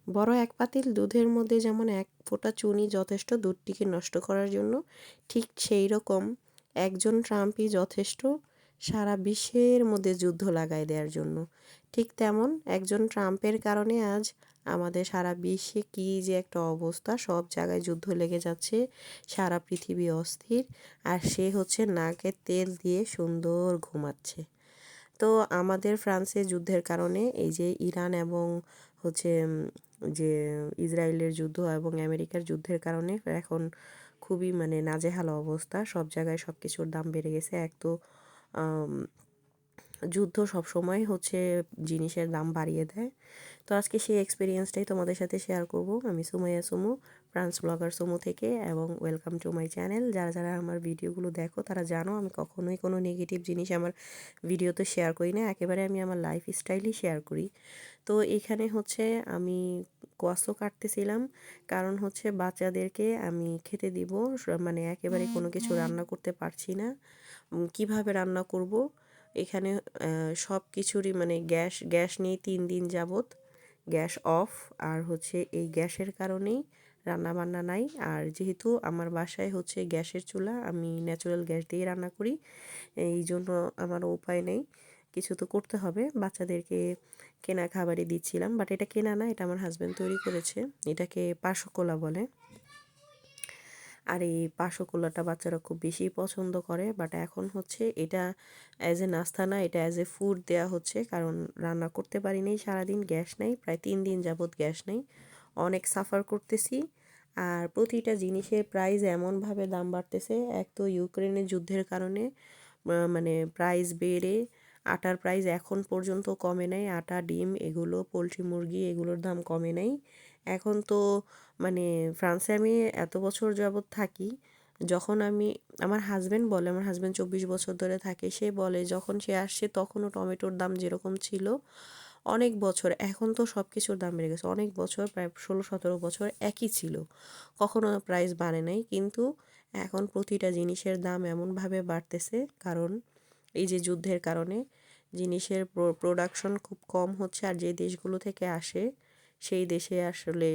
বড় এক পাতিল দুধের মধ্যে যেমন এক ফোঁটা চিনি যথেষ্ট দুধটিকে নষ্ট করার জন্য, ঠিক সেই রকম একজন ট্রাম্পই যথেষ্ট সারা বিশ্বের মধ্যে যুদ্ধ লাগাই দেওয়ার জন্য। ঠিক তেমন একজন ট্রাম্পের কারণে আজ আমাদের সারা বিশ্বে কী যে একটা অবস্থা, সব জায়গায় যুদ্ধ লেগে যাচ্ছে, সারা পৃথিবী অস্থির, আর সে হচ্ছে নাকের তেল দিয়ে সুন্দর ঘুমাচ্ছে। তো আমাদের ফ্রান্সে যুদ্ধের কারণে এই যে ইরান এবং হচ্ছে যে ইসরায়েলের যুদ্ধ এবং আমেরিকার যুদ্ধের কারণে এখন খুবই মানে নাজেহাল অবস্থা, সব জায়গায় সব কিছুর দাম বেড়ে গেছে। এক তো যুদ্ধ সবসময় হচ্ছে জিনিসের দাম বাড়িয়ে দেয়। তো আজকে সেই এক্সপিরিয়েন্সটাই তোমাদের সাথে শেয়ার করব। আমি সুমাইয়া সুমু, ফ্রান্স ব্লগার সুমু থেকে, এবং ওয়েলকাম টু মাই চ্যানেল। যারা যারা আমার ভিডিওগুলো দেখো তারা জানো আমি কখনোই কোনো নেগেটিভ জিনিস আমার ভিডিওতে শেয়ার করি না, একেবারে আমি আমার লাইফ স্টাইলই শেয়ার করি। তো এখানে হচ্ছে আমি কোয়াসো কাটতেছিলাম, কারণ হচ্ছে বাচ্চাদেরকে আমি খেতে দিব, মানে একেবারে কোনো কিছু রান্না করতে পারছি না, কিভাবে রান্না করব। এখানে সব কিছুরই মানে গ্যাস নেই 3 দিন যাবত, গ্যাস অফ। আর হচ্ছে এই গ্যাসের কারণেই রান্না বান্না নাই। আর যেহেতু আমার বাসায় হচ্ছে গ্যাসের চুলা, আমি ন্যাচারাল গ্যাস দিয়ে রান্না করি, এই জন্য আমার উপায় নেই, কিছু তো করতে হবে। বাচ্চাদেরকে কেনা খাবারই দিচ্ছিলাম, বাট এটা কেনা না, এটা আমার হাজব্যান্ড তৈরি করেছে। এটাকে পাশকোলা বলে। আর এই পাশকোলাটা বাচ্চারা খুব বেশি পছন্দ করে। বাট এখন হচ্ছে এটা অ্যাজ এ নাস্তা না, এটা অ্যাজ এ ফুড দেওয়া হচ্ছে, কারণ রান্না করতে পারিনি সারাদিন, গ্যাস নেই, প্রায় 3 দিন যাবৎ গ্যাস নেই, অনেক সাফার করতেছি। আর প্রতিটা জিনিসের প্রাইস এমনভাবে দাম বাড়তেছে, এক তো ইউক্রেনের যুদ্ধের কারণে মানে প্রাইস বেড়ে আটার প্রাইস এখন পর্যন্ত কমে নাই। আটা, ডিম, এগুলো, পোলট্রি, মুরগি, এগুলোর দাম কমে নাই। এখন তো মানে ফ্রান্সে আমি এত বছর যাবৎ থাকি, যখন আমি, আমার হাজব্যান্ড বলে, আমার হাজব্যান্ড 24 বছর ধরে থাকে, সে বলে যখন সে আসছে তখনও টমেটোর দাম যেরকম ছিল অনেক বছর, এখন তো সব কিছুর দাম বেড়ে গেছে, অনেক বছর প্রায় 16-17 বছর একই ছিল, কখনো প্রাইস বাড়ে নাই। কিন্তু এখন প্রতিটা জিনিসের দাম এমনভাবে বাড়তেছে, কারণ এই যে যুদ্ধের কারণে জিনিসের প্রোডাকশন খুব কম হচ্ছে, আর যে দেশগুলো থেকে আসে সেই দেশে আসলে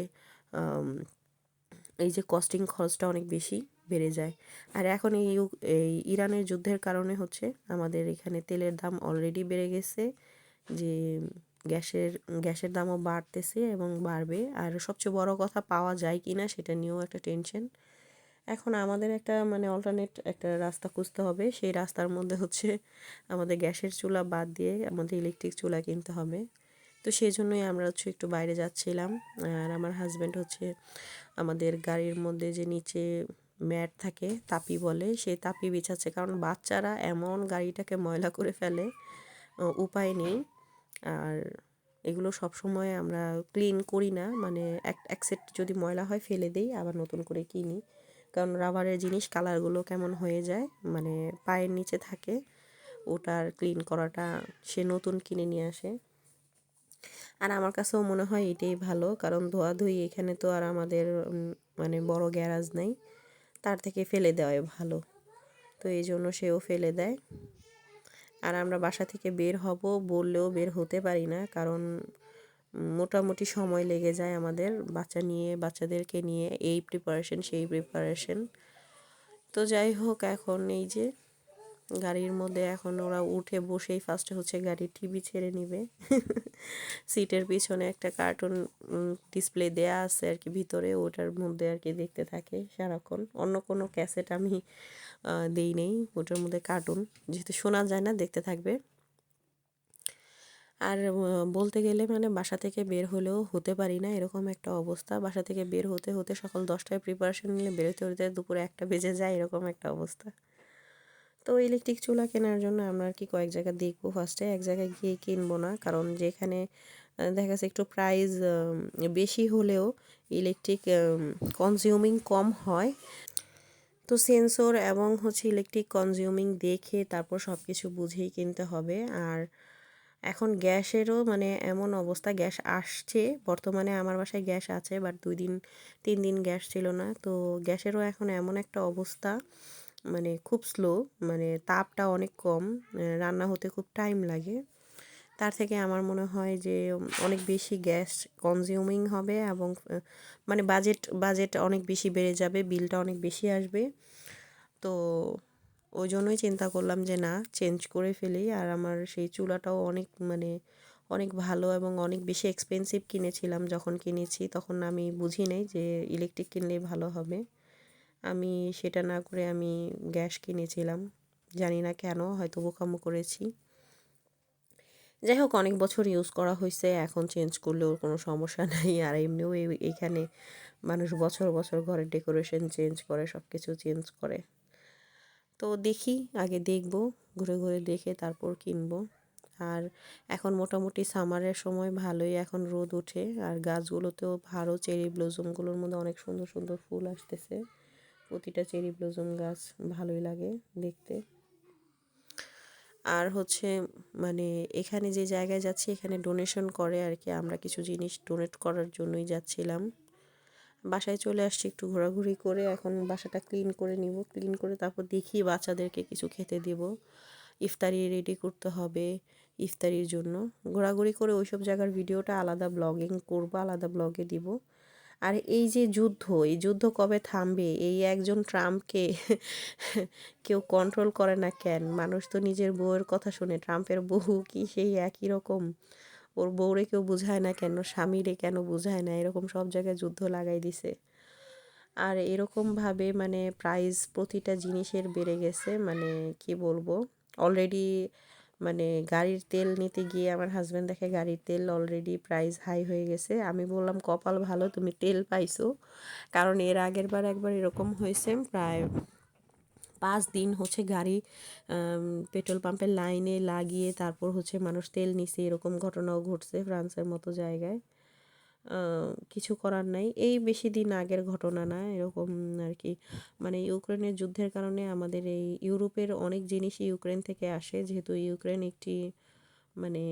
এই যে কস্টিং খরচটা অনেক বেশি বেড়ে যায়। আর এখন এই ইরানের যুদ্ধের কারণে হচ্ছে আমাদের এখানে তেলের দাম অলরেডি বেড়ে গেছে, যে গ্যাসের গ্যাসের দামও বাড়তেছে এবং বাড়বে। আর সবচেয়ে বড় কথা, পাওয়া যায় কি না সেটা নিয়েও একটা টেনশন। এখন আমাদের একটা মানে অল্টারনেট একটা রাস্তা খুঁজতে হবে, সেই রাস্তার মধ্যে হচ্ছে আমাদের গ্যাসের চুলা বাদ দিয়ে আমাদের ইলেকট্রিক চুলা কিনতে হবে। তো সেই জন্যই আমরা হচ্ছে একটু বাইরে যাচ্ছিলাম। আর আমার হাজব্যান্ড হচ্ছে আমাদের গাড়ির মধ্যে যে নিচে ম্যাট থাকে, তাপি বলে, সেই তাপি বিছাচ্ছে, কারণ বাচ্চারা এমন গাড়িটাকে ময়লা করে ফেলে, উপায় নেই। আর এগুলো সব সময় আমরা ক্লিন করি না, মানে এক সেট যদি ময়লা হয় ফেলে দিই, আবার নতুন করে কিনি, কারণ রাবারের জিনিস কালারগুলো কেমন হয়ে যায়, মানে পায়ের নিচে থাকে, ওটার ক্লিন করাটা সে নতুন কিনে নিয়ে আসে। আর আমার কাছেও মনে হয় এটাই ভালো, কারণ ধোয়াধুয়ি এখানে তো আর আমাদের মানে বড় গ্যারাজ নেই, তার থেকে ফেলে দেওয়াই ভালো। তো এই জন্য সেও ফেলে দেয়। আর আমরা বাসা থেকে বের হব বললেও বের হতে পারি না, কারণ মোটামুটি সময় লেগে যায় আমাদের বাচ্চাদেরকে নিয়ে এই প্রিপারেশন সেই প্রিপারেশন। তো যাই হোক, এখন এই যে গাড়ির মধ্যে এখন ওরা উঠে বসেই ফার্স্টে হচ্ছে গাড়ির টিভি ছেড়ে নিবে। সিটের পিছনে একটা কার্টুন ডিসপ্লে দেয়া আছে আর কি ভিতরে, ওটার মধ্যে আর কি দেখতে থাকে সারাক্ষণ। অন্য কোনো ক্যাসেট আমি দেই নেই, ওটার মধ্যে কার্টুন, যেহেতু শোনা যায় না, দেখতে থাকবে। আর বলতে গেলে মানে বাসা থেকে বের হলেও হতে পারি না, এরকম একটা অবস্থা। বাসা থেকে বের হতে হতে সকাল 10টায় প্রিপারেশন নিলে বেরোতে হতে দুপুরে 1টা বেজে যায়, এরকম একটা অবস্থা। তো ইলেকট্রিক চুলা কেনার জন্য আমরা আর কি কয়েক জায়গা দেখবো, ফার্স্টে এক জায়গায় গিয়ে কিনবো না, কারণ যেখানে দেখা যাচ্ছে একটু প্রাইস বেশি হলেও ইলেকট্রিক কনজিউমিং কম হয়। তো সেন্সর এবং হচ্ছে ইলেকট্রিক কনজিউমিং দেখে তারপর সব কিছু বুঝেই কিনতে হবে। আর এখন গ্যাসেরও মানে এমন অবস্থা, গ্যাস আসছে বর্তমানে, আমার বাসায় গ্যাস আছে, বাট 2 দিন 3 দিন গ্যাস ছিল না। তো গ্যাসেরও এখন এমন একটা অবস্থা, মানে খুব স্লো, মানে তাপটা অনেক কম, রান্না হতে খুব টাইম লাগে। তার থেকে আমার মনে হয় যে অনেক বেশি গ্যাস কনজিউমিং হবে এবং মানে বাজেট অনেক বেশি বেড়ে যাবে, বিলটা অনেক বেশি আসবে। তো ওই জন্যই চিন্তা করলাম যে না, চেঞ্জ করে ফেলি। আর আমার সেই চুলাটাও অনেক মানে অনেক ভালো এবং অনেক বেশি এক্সপেন্সিভ কিনেছিলাম। যখন কিনেছি তখন আমি বুঝি নাই যে ইলেকট্রিক কিনলেই ভালো হবে। আমি সেটা না করে আমি গ্যাস কিনেছিলাম, জানি না কেন, হয়তো বোকামো করেছি। যাই হোক, অনেক বছর ইউজ করা হয়েছে, এখন চেঞ্জ করলেও কোনো সমস্যা নাই। আর এমনিও এইখানে মানুষ বছর বছর ঘরের ডেকোরেশন চেঞ্জ করে, সব কিছু চেঞ্জ করে। তো দেখি, আগে দেখব, ঘুরে ঘুরে দেখে তারপর কিনবো। আর এখন মোটামুটি সামারের সময় ভালোই এখন রোদ ওঠে, আর গাছগুলোতেও ভালো চেরি ব্লজমগুলোর মধ্যে অনেক সুন্দর সুন্দর ফুল আসতেছে। প্রতিটা চেরি ব্লজম গাছ ভালোই লাগে দেখতে। আর হচ্ছে মানে এখানে যে জায়গায় যাচ্ছি এখানে ডোনেশন করে আর কি, আমরা কিছু জিনিস ডোনেট করার জন্যই যাচ্ছিলাম। বাসায় চলে আসছি একটু ঘোরাঘুরি করে, এখন বাসাটা ক্লিন করে নিব, ক্লিন করে তারপর দেখি বাচ্চাদেরকে কিছু খেতে দিব। ইফতারি রেডি করতে হবে ইফতারির জন্য। ঘোরাঘুরি করে ওইসব জায়গার ভিডিওটা আলাদা ব্লগিং করব, আলাদা ব্লগে দিব। আর এই যে যুদ্ধ, এই যুদ্ধ কবে থামবে? এই একজন ট্রাম্পকে কেউ কন্ট্রোল করে না কেন? মানুষ তো নিজের বউয়ের কথা শুনে, ট্রাম্পের বউ কি সেই একই রকম? ওর বউরে কেউ বুঝায় না কেন, স্বামীরে কেন বুঝায় না? এরকম সব জায়গায় যুদ্ধ লাগাই দিছে। আর এরকমভাবে মানে প্রাইস প্রতিটা জিনিসের বেড়ে গেছে, মানে কি বলবো। অলরেডি মানে গাড়ির তেল নিতে গিয়ে আমার হাজব্যান্ড দেখে গাড়ির তেল অলরেডি প্রাইস হাই হয়ে গেছে। আমি বললাম কপাল ভালো তুমি তেল পাইছো, কারণ এর আগের বার একবার এরকম হয়েছে, প্রায় 5 দিন হচ্ছে গাড়ি পেট্রোল পাম্পের লাইনে লাগিয়ে তারপর হচ্ছে মানুষ তেল নিছে, এরকম ঘটনাও ঘটছে ফ্রান্সের মতো জায়গায়। কিছু করার নাই, এই বেশি দিন আগের ঘটনা না, এরকম আর কি। মানে ইউক্রেনের যুদ্ধের কারণে আমাদের এই ইউরোপের অনেক জিনিসই ইউক্রেন থেকে আসে, যেহেতু ইউক্রেন একটি মানে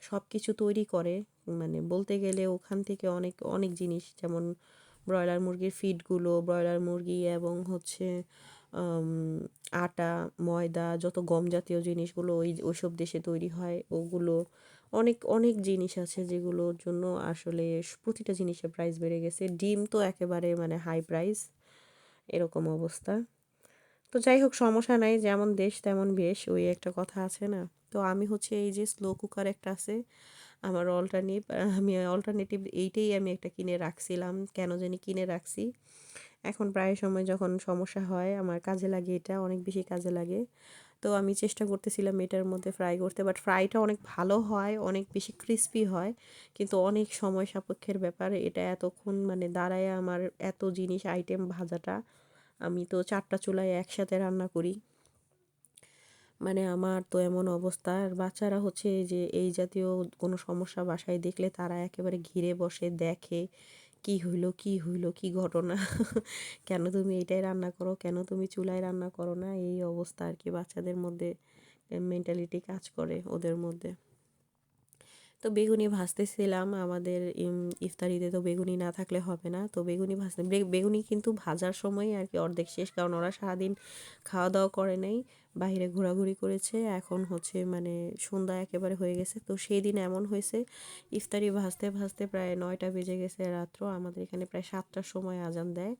সব কিছু তৈরি করে। মানে বলতে গেলে ওখান থেকে অনেক অনেক জিনিস, যেমন ব্রয়লার মুরগির ফিডগুলো, ব্রয়লার মুরগি এবং হচ্ছে আম, আটা, ময়দা, যত গম জাতীয় জিনিসগুলো ওইসব দেশে তৈরি হয় ওগুলো। অনেক অনেক জিনিস আছে যেগুলোর জন্য আসলে প্রতিটা জিনিসের প্রাইস বেড়ে গেছে। ডিম তো একেবারে মানে হাই প্রাইস, এরকম অবস্থা। তো যাই হোক, সমস্যা নাই, যেমন দেশ তেমন বেশ, ওই একটা কথা আছে না। তো আমি হচ্ছে এই যে স্লো কুকার একটা আছে আমার অল্টারনেটিভ এইটাই আমি একটা কিনে রাখছিলাম, কেন জানি কিনে রাখছি। এখন প্রায় সময় যখন সমস্যা হয় আমার কাজে লাগে, এটা অনেক বেশি কাজে লাগে। তো আমি চেষ্টা করতেছিলাম এটার মধ্যে ফ্রাই করতে, বাট ফ্রাইটা অনেক ভালো হয়, অনেক বেশি ক্রিস্পি হয়, কিন্তু অনেক সময় সাপেক্ষের ব্যাপার এটা। এতক্ষণ মানে দাঁড়ায় আমার এত জিনিস আইটেম ভাজাটা, আমি তো 4টা চুলায় একসাথে রান্না করি। মানে আমার তো এমন অবস্থা। আর বাচ্চারা হচ্ছে এই যে এই জাতীয় কোনো সমস্যা বাসায় দেখলে তারা একেবারে ঘিরে বসে দেখে, কি হইলো কি হইলো, কি ঘটনা, কেন তুমি এটাই রান্না করো, কেন তুমি চুলায় রান্না করো না, এই অবস্থা আর কি। বাচ্চাদের মধ্যে মেন্টালিটি কাজ করে ওদের মধ্যে। তো বেগুনি ভাজতেছিলাম, আমাদের ইফতারিতে তো বেগুনি না থাকলে হবে না। তো বেগুনি ভাজতে বেগুনি কিন্তু ভাজার সময় আর কি অর্ধেক শেষ, কারণ ওরা সারাদিন খাওয়া দাওয়া করে নাই, বাইরে ঘোরাঘুরি করেছে। এখন হচ্ছে মানে সন্ধ্যা একেবারে হয়ে গেছে। তো সেই দিন এমন হয়েছে, ইফতারি ভাজতে ভাজতে প্রায় 9টা বেজে গেছে রাত্র। আমাদের এখানে প্রায় 7টার সময় আজান দেয়,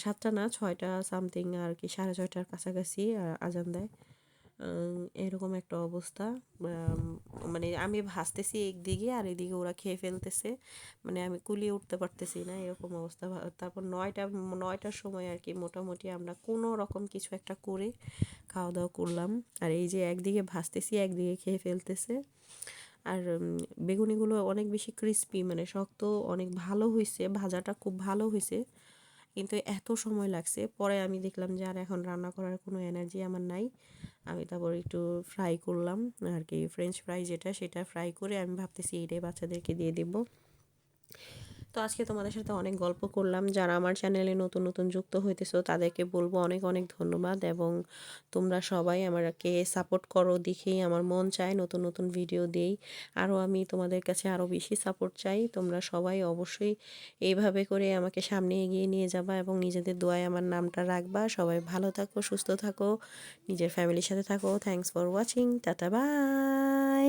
7টা না 6টা সামথিং আর কি, 6:30টার কাছাকাছি আজান দেয়। এরকম একটা অবস্থা। আম, মানে আমি ভাসতেছি একদিকে আর এদিকে ওরা খেয়ে ফেলতেছে, মানে আমি কুলিয়ে উঠতে পারতেছি না, এরকম অবস্থা। তারপর 9টার সময় আর কি মোটামুটি আমরা কোনো রকম কিছু একটা করে খাওয়া দাওয়া করলাম। আর এই যে একদিকে ভাসতেছি একদিকে খেয়ে ফেলতেছে। আর বেগুনিগুলো অনেক বেশি ক্রিস্পি, মানে শক্ত, অনেক ভালো হয়েছে, ভাজাটা খুব ভালো হয়েছে, কিন্তু এত সময় লাগছে। পরে আমি দেখলাম যে আর এখন রান্না করার কোনো এনার্জি আমার নাই। আমি তারপর একটু ফ্রাই করলাম আর কি, ফ্রেঞ্চ ফ্রাই যেটা, সেটা ফ্রাই করে আমি ভাবতেছি এটাই বাচ্চাদেরকে দিয়ে দেবো। তো আজকে তোমাদের সাথে অনেক গল্প করলাম। যারা আমার চ্যানেলে নতুন নতুন যুক্ত হইতেছো তাদেরকে বলবো অনেক অনেক ধন্যবাদ, এবং তোমরা সবাই আমাকে সাপোর্ট করো, দেখেই আমার মন চায় নতুন নতুন ভিডিও দেই। আরও আমি তোমাদের কাছে আরও বেশি সাপোর্ট চাই। তোমরা সবাই অবশ্যই এইভাবে করে আমাকে সামনে এগিয়ে নিয়ে যাবা এবং নিজেদের দোয়ায় আমার নামটা রাখবা। সবাই ভালো থাকো, সুস্থ থাকো, নিজের ফ্যামিলির সাথে থাকো। Thanks for watching, tata bye.